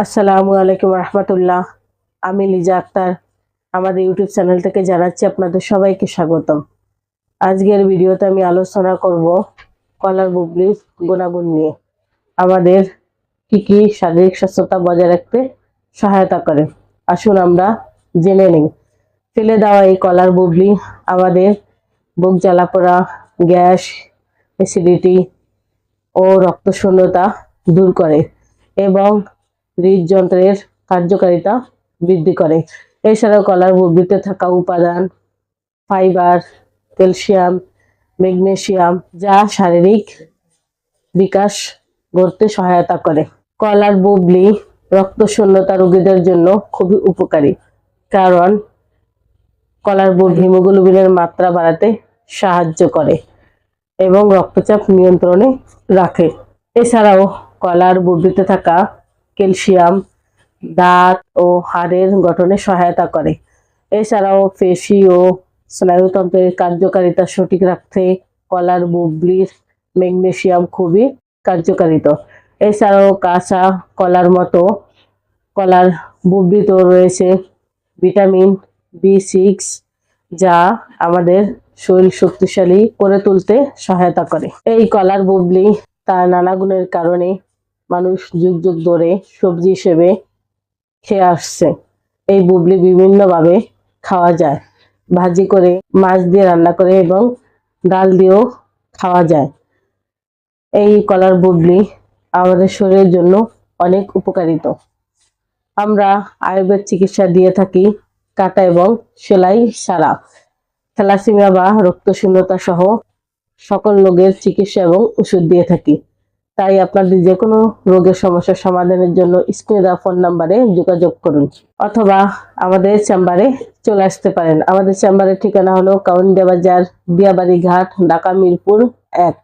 আসসালামু আলাইকুম রহমতুল্লাহ। আমি লিজা আক্তার আমাদের ইউটিউব চ্যানেল থেকে জানাচ্ছি আপনাদের সবাইকে স্বাগতম। আজকের ভিডিওতে আমি আলোচনা করব কলার বুবলির গুণাগুণ নিয়ে। আমাদের কি কি শারীরিক সুস্থতা বজায় রাখতে সহায়তা করে, আসুন আমরা জেনে নিই। ফেলে দেওয়া এই কলার বুবলি আমাদের বুক জ্বালাপোড়া, গ্যাস, অ্যাসিডিটি ও রক্তশূন্যতা দূর করে এবং হৃদযন্ত্রের কার্যকারিতা বৃদ্ধি করে। এছাড়াও কলার বুবলিতে থাকা উপাদান ফাইবার, ক্যালসিয়াম, ম্যাগনেসিয়াম যা শারীরিক বিকাশ করতে সহায়তা করে। কলার বুবলি রক্তশূন্যতা রোগীদের জন্য খুবই উপকারী, কারণ কলার বুবলি হিমোগ্লোবিনের মাত্রা বাড়াতে সাহায্য করে এবং রক্তচাপ নিয়ন্ত্রণে রাখে। এছাড়াও কলার বুবলিতে থাকা ক্যালসিয়াম দাঁত ও হাড়ের গঠনে সহায়তা করে। এছাড়াও পেশি ও স্নায়ুতন্ত্রের কার্যকারিতা সঠিক রাখতে কলার বুবলির ম্যাগনেসিয়াম খুবই কার্যকারিত। এছাড়াও কাঁচা কলার মতো কলার বুবলিতেও রয়েছে ভিটামিন B6 যা আমাদের শরীর শক্তিশালী করে তুলতে সহায়তা করে। এই কলার বুবলি তার নানা গুণের কারণে মানুষ যুগ যুগ ধরে সবজি হিসেবে খেয়ে আসছে। এই বুবলি বিভিন্নভাবে খাওয়া যায়, ভাজি করে, মাছ দিয়ে রান্না করে এবং ডাল দিয়েও খাওয়া যায়। এই কলার বুবলি আমাদের শরীরের জন্য অনেক উপকারিত। আমরা আয়ুর্বেদ চিকিৎসা দিয়ে থাকি কাটা এবং সেলাই ছাড়া। থ্যালাসেমিয়া বা রক্তশূন্যতা সহ সকল রোগের চিকিৎসা এবং ওষুধ দিয়ে থাকি। তাই আপনাদের যে কোনো রোগের সমস্যার সমাধানের জন্য স্ক্রিনে দেওয়া ফোন নাম্বারে যোগাযোগ করুন অথবা আমাদের চেম্বারে চলে আসতে পারেন। আমাদের চেম্বারের ঠিকানা হলো কাউন্দিয়া বাজার, দিয়াবাড়ি ঘাট, ঢাকা মিরপুর 1।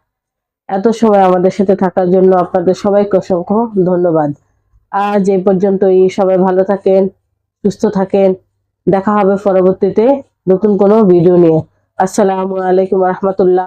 এত সময় আমাদের সাথে থাকার জন্য আপনাদের সবাইকে অসংখ্য ধন্যবাদ। আজ এই পর্যন্তই। সবাই ভালো থাকেন, সুস্থ থাকেন। দেখা হবে পরবর্তীতে নতুন কোনো ভিডিও নিয়ে। আসসালামু আলাইকুম রহমতুল্লাহ।